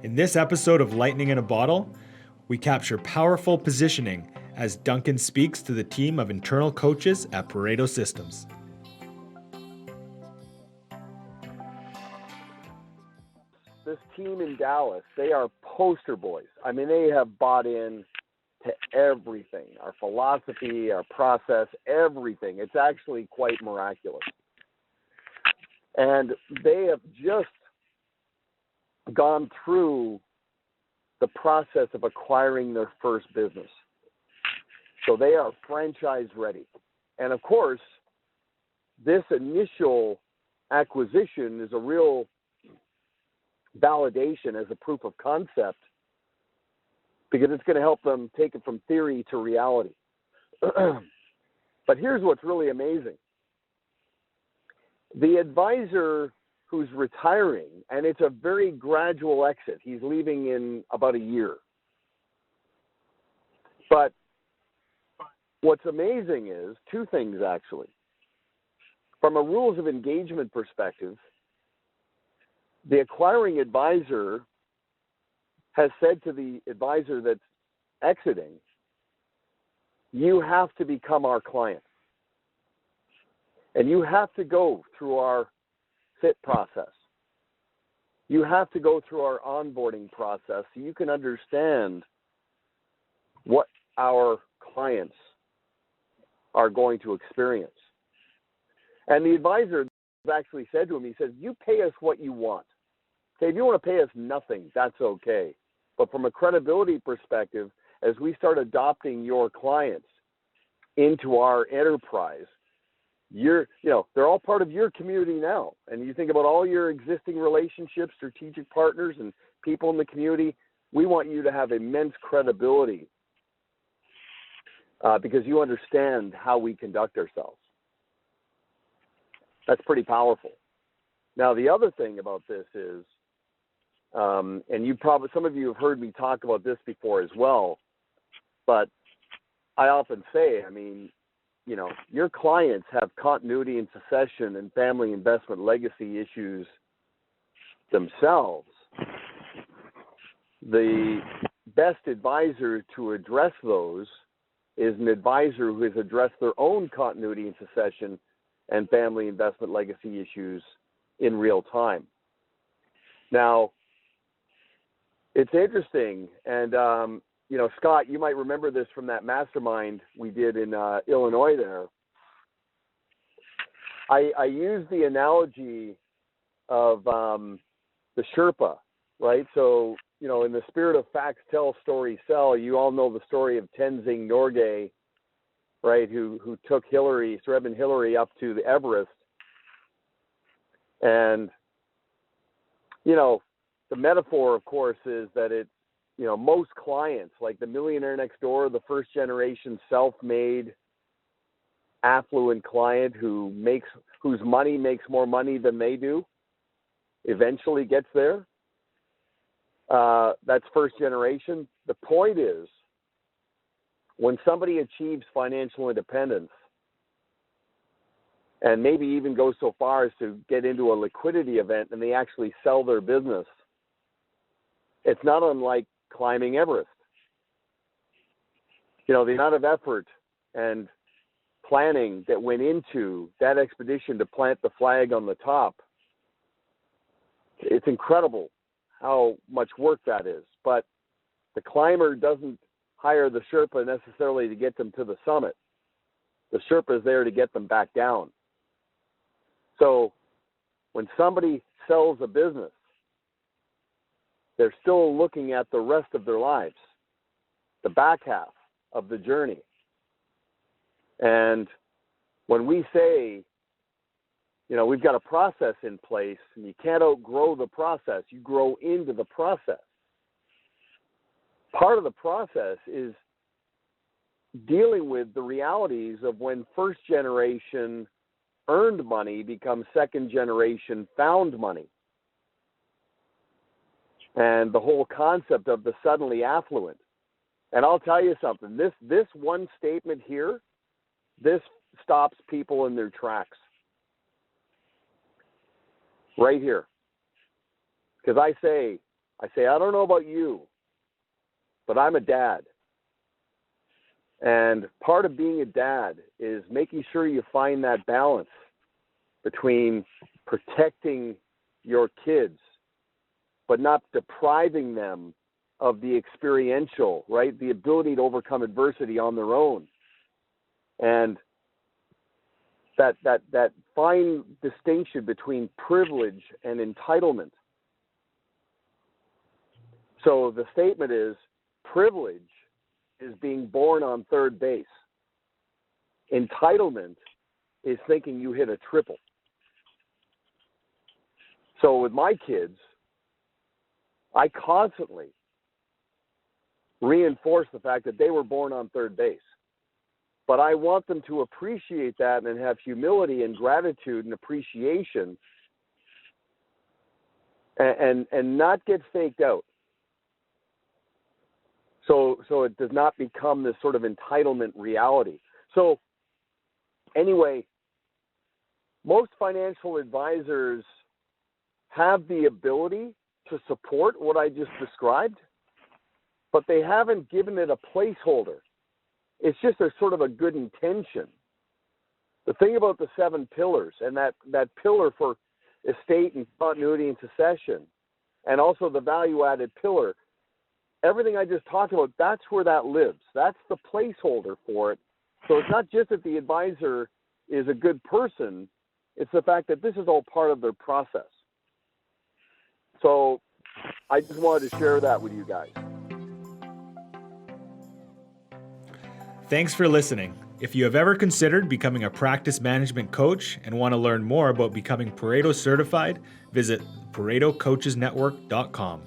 In this episode of Lightning in a Bottle, we capture powerful positioning as Duncan speaks to the team of internal coaches at Pareto Systems. This team in Dallas, they are poster boys. I mean, they have bought in to everything, our philosophy, our process, everything. It's actually quite miraculous. And they have just gone through the process of acquiring their first business. So they are franchise ready. And of course, this initial acquisition is a real validation as a proof of concept because it's going to help them take it from theory to reality. But here's what's really amazing. The advisor who's retiring, and it's a very gradual exit. He's leaving in about a year. But what's amazing is two things, actually. From a rules of engagement perspective, the acquiring advisor has said to the advisor that's exiting, you have to become our client. And you have to go through our fit process. You have to go through our onboarding process so you can understand what our clients are going to experience. And the advisor actually said to him, he said, you pay us what you want. Okay, if you want to pay us nothing, that's okay. But from a credibility perspective, as we start adopting your clients into our enterprise, they're all part of your community now. And you think about all your existing relationships, strategic partners, and people in the community, we want you to have immense credibility because you understand how we conduct ourselves. That's pretty powerful. Now, the other thing about this is, and some of you have heard me talk about this before as well, but I often say, your clients have continuity and succession and family investment legacy issues themselves. The best advisor to address those is an advisor who has addressed their own continuity and succession and family investment legacy issues in real time. Now, it's interesting, and Scott, you might remember this from that mastermind we did in Illinois there. I used the analogy of the Sherpa, right? So, in the spirit of facts tell, stories sell, you all know the story of Tenzing Norgay, right, who took Reverend Hillary up to the Everest. And, the metaphor, of course, is that most clients, like the millionaire next door, the first generation self-made affluent client whose money makes more money than they do, eventually gets there. That's first generation. The point is, when somebody achieves financial independence and maybe even goes so far as to get into a liquidity event and they actually sell their business, it's not unlike climbing Everest. The amount of effort and planning that went into that expedition to plant the flag on the top, it's incredible how much work that is. But the climber doesn't hire the Sherpa necessarily to get them to the summit. The Sherpa is there to get them back down. So when somebody sells a business, they're still looking at the rest of their lives, the back half of the journey. And when we say, we've got a process in place and you can't outgrow the process, you grow into the process. Part of the process is dealing with the realities of when first generation earned money becomes second generation found money. And the whole concept of the suddenly affluent. And I'll tell you something, this one statement here, this stops people in their tracks. Right here. Because I say, I say, I don't know about you, but I'm a dad. And part of being a dad is making sure you find that balance between protecting your kids, but not depriving them of the experiential, right? The ability to overcome adversity on their own. And that fine distinction between privilege and entitlement. So the statement is, privilege is being born on third base. Entitlement is thinking you hit a triple. So with my kids, I constantly reinforce the fact that they were born on third base. But I want them to appreciate that and have humility and gratitude and appreciation and not get faked out. So it does not become this sort of entitlement reality. So anyway, most financial advisors have the ability to support what I just described, but they haven't given it a placeholder. It's just a sort of a good intention. The thing about the 7 pillars and that pillar for estate and continuity and succession, and also the value-added pillar, everything I just talked about, that's where that lives. That's the placeholder for it. So it's not just that the advisor is a good person, it's the fact that this is all part of their process. So I just wanted to share that with you guys. Thanks for listening. If you have ever considered becoming a practice management coach and want to learn more about becoming Pareto certified, visit ParetoCoachesNetwork.com.